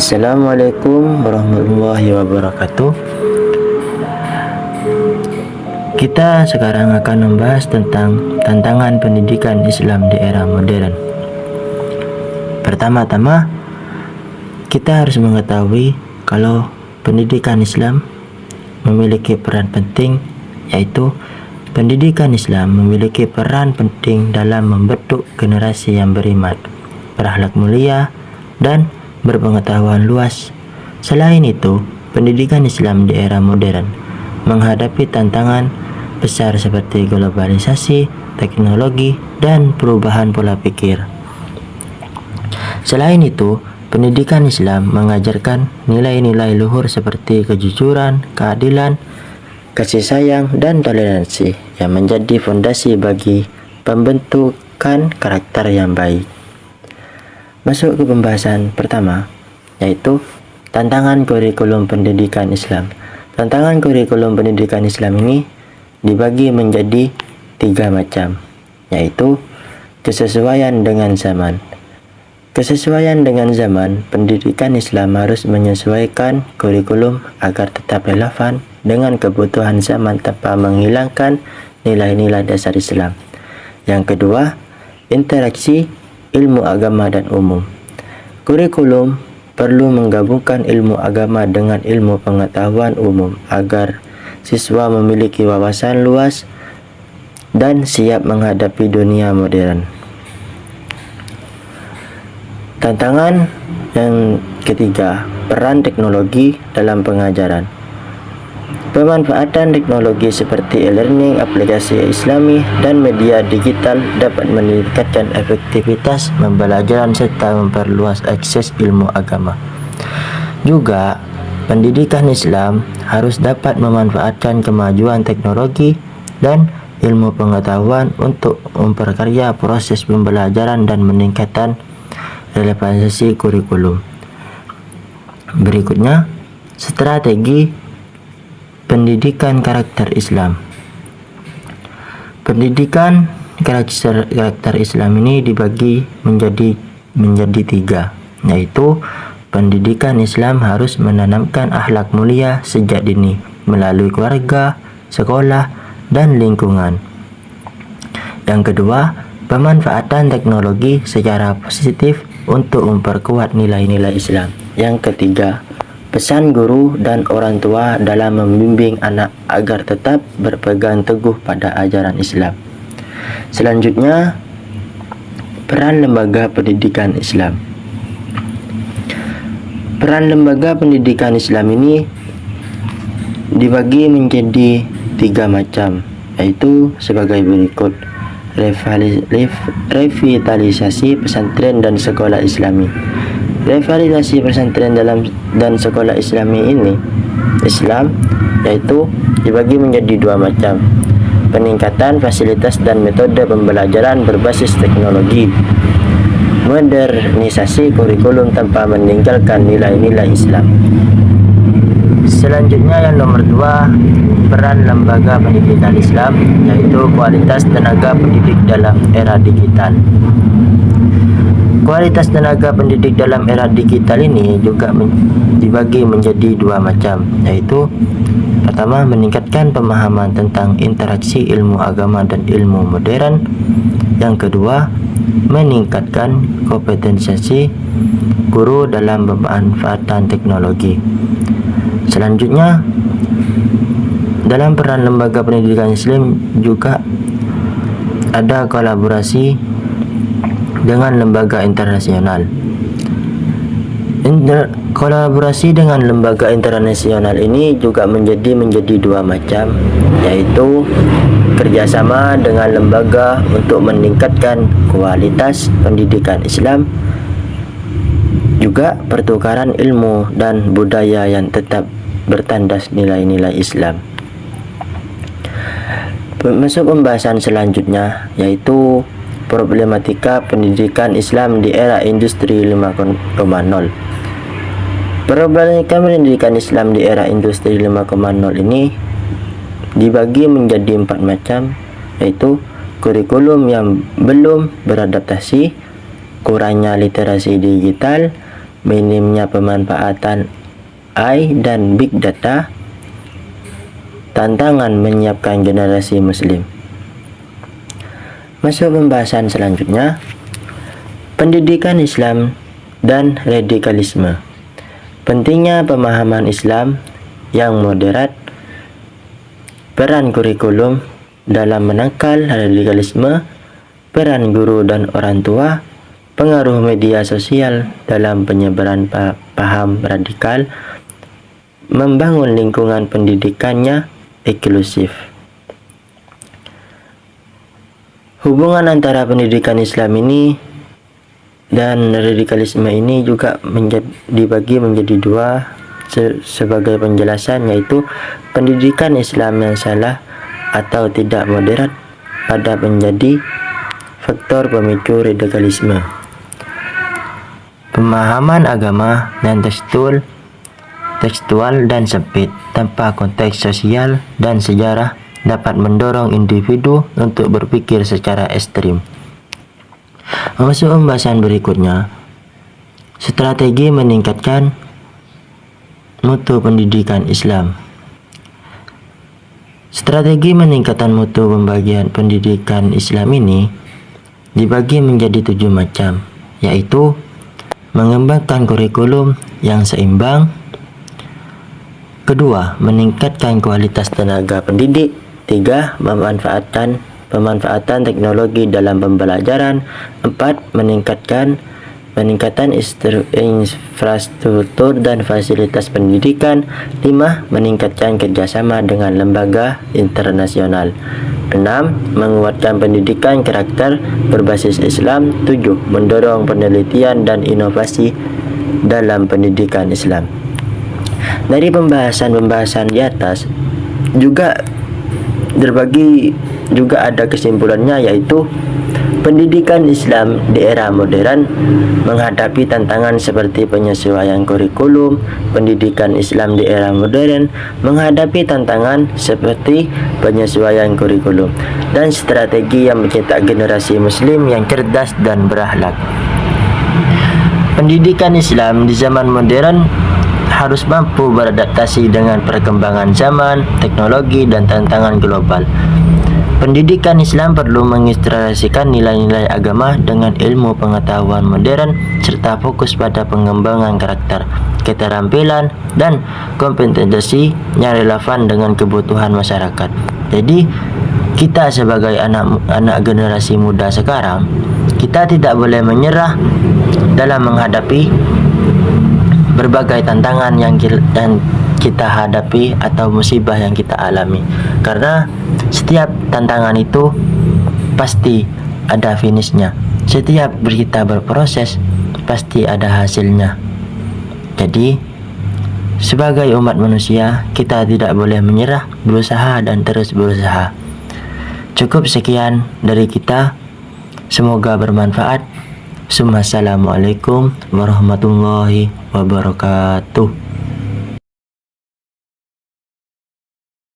Assalamualaikum warahmatullahi wabarakatuh. Kita sekarang akan membahas tentang tantangan pendidikan Islam di era modern. Pertama-tama, kita harus mengetahui kalau pendidikan Islam memiliki peran penting, yaitu pendidikan Islam memiliki peran penting dalam membentuk generasi yang beriman, berakhlak mulia, dan berpengetahuan luas. Selain itu, pendidikan Islam di era modern menghadapi tantangan besar seperti globalisasi, teknologi, dan perubahan pola pikir. Selain itu, pendidikan Islam mengajarkan nilai-nilai luhur seperti kejujuran, keadilan, kasih sayang, dan toleransi yang menjadi fondasi bagi pembentukan karakter yang baik. Masuk ke pembahasan pertama, yaitu tantangan kurikulum pendidikan Islam. Tantangan kurikulum pendidikan Islam ini dibagi menjadi 3 macam, yaitu kesesuaian dengan zaman. Kesesuaian dengan zaman, pendidikan Islam harus menyesuaikan kurikulum agar tetap relevan dengan kebutuhan zaman tanpa menghilangkan nilai-nilai dasar Islam. Yang kedua, interaksi ilmu agama dan umum. Kurikulum perlu menggabungkan ilmu agama dengan ilmu pengetahuan umum agar siswa memiliki wawasan luas dan siap menghadapi dunia modern. Tantangan yang ketiga, peran teknologi dalam pengajaran. Pemanfaatan teknologi seperti e-learning, aplikasi Islami, dan media digital dapat meningkatkan efektivitas pembelajaran serta memperluas akses ilmu agama. Juga, pendidikan Islam harus dapat memanfaatkan kemajuan teknologi dan ilmu pengetahuan untuk memperkaya proses pembelajaran dan meningkatkan relevansi kurikulum. Berikutnya, strategi pendidikan karakter Islam. Pendidikan karakter Islam ini dibagi menjadi 3, yaitu pendidikan Islam harus menanamkan akhlak mulia sejak dini melalui keluarga, sekolah, dan lingkungan. Yang kedua, pemanfaatan teknologi secara positif untuk memperkuat nilai-nilai Islam. Yang ketiga, pesan guru dan orang tua dalam membimbing anak agar tetap berpegang teguh pada ajaran Islam. Selanjutnya, peran lembaga pendidikan Islam. Peran lembaga pendidikan Islam ini dibagi menjadi 3 macam, yaitu sebagai berikut: revitalisasi pesantren dan sekolah Islami. Revitalisasi pesantren dan sekolah Islami ini yaitu dibagi menjadi 2 macam: peningkatan fasilitas dan metode pembelajaran berbasis teknologi, modernisasi kurikulum tanpa meninggalkan nilai-nilai Islam. Selanjutnya, yang nomor 2, peran lembaga pendidikan Islam, yaitu kualitas tenaga pendidik dalam era digital. Kualitas tenaga pendidik dalam era digital ini juga dibagi menjadi 2 macam, yaitu pertama, meningkatkan pemahaman tentang interaksi ilmu agama dan ilmu modern. Yang kedua, meningkatkan kompetensi guru dalam pemanfaatan teknologi. Selanjutnya, dalam peran lembaga pendidikan Islam juga ada kolaborasi dengan lembaga internasional. Kolaborasi dengan lembaga internasional ini juga menjadi 2 macam, yaitu kerjasama dengan lembaga untuk meningkatkan kualitas pendidikan Islam, juga pertukaran ilmu dan budaya yang tetap bertandas nilai-nilai Islam. Masuk pembahasan selanjutnya, yaitu problematika pendidikan Islam di era industri 5.0. Problematika pendidikan Islam di era industri 5.0 ini dibagi menjadi 4 macam, yaitu kurikulum yang belum beradaptasi, kurangnya literasi digital, minimnya pemanfaatan AI dan Big Data, tantangan menyiapkan generasi Muslim. Masuk pembahasan selanjutnya, pendidikan Islam dan radikalisme. Pentingnya pemahaman Islam yang moderat, peran kurikulum dalam menangkal radikalisme, peran guru dan orang tua, pengaruh media sosial dalam penyebaran paham radikal, membangun lingkungan pendidikannya inklusif. Hubungan antara pendidikan Islam ini dan radikalisme ini juga dibagi menjadi dua sebagai penjelasan, yaitu pendidikan Islam yang salah atau tidak moderat pada menjadi faktor pemicu radikalisme. Pemahaman agama dan tekstual dan sempit tanpa konteks sosial dan sejarah dapat mendorong individu untuk berpikir secara ekstrim. Masuk pembahasan berikutnya, strategi meningkatkan mutu pendidikan Islam. Strategi meningkatkan mutu pembagian pendidikan Islam ini dibagi menjadi 7 macam, yaitu mengembangkan kurikulum yang seimbang. Kedua, meningkatkan kualitas tenaga pendidik. 3. Pemanfaatan teknologi dalam pembelajaran. 4. Peningkatan infrastruktur dan fasilitas pendidikan. 5. Meningkatkan kerjasama dengan lembaga internasional. 6. Menguatkan pendidikan karakter berbasis Islam. 7. Mendorong penelitian dan inovasi dalam pendidikan Islam. Dari pembahasan di atas juga ada kesimpulannya, yaitu pendidikan Islam di era modern menghadapi tantangan seperti penyesuaian kurikulum. Pendidikan Islam di era modern menghadapi tantangan seperti penyesuaian kurikulum dan strategi yang mencetak generasi Muslim yang cerdas dan berakhlak. Pendidikan Islam di zaman modern harus mampu beradaptasi dengan perkembangan zaman, teknologi, dan tantangan global. Pendidikan Islam perlu mengintegrasikan nilai-nilai agama dengan ilmu pengetahuan modern serta fokus pada pengembangan karakter, keterampilan, dan kompetensi yang relevan dengan kebutuhan masyarakat. Jadi, kita sebagai anak generasi muda sekarang, kita tidak boleh menyerah dalam menghadapi berbagai tantangan yang kita hadapi atau musibah yang kita alami, karena setiap tantangan itu pasti ada finishnya. Setiap kita berproses pasti ada hasilnya. Jadi sebagai umat manusia, kita tidak boleh menyerah, berusaha dan terus berusaha. Cukup sekian dari kita, semoga bermanfaat. Assalamualaikum warahmatullahi wabarakatuh.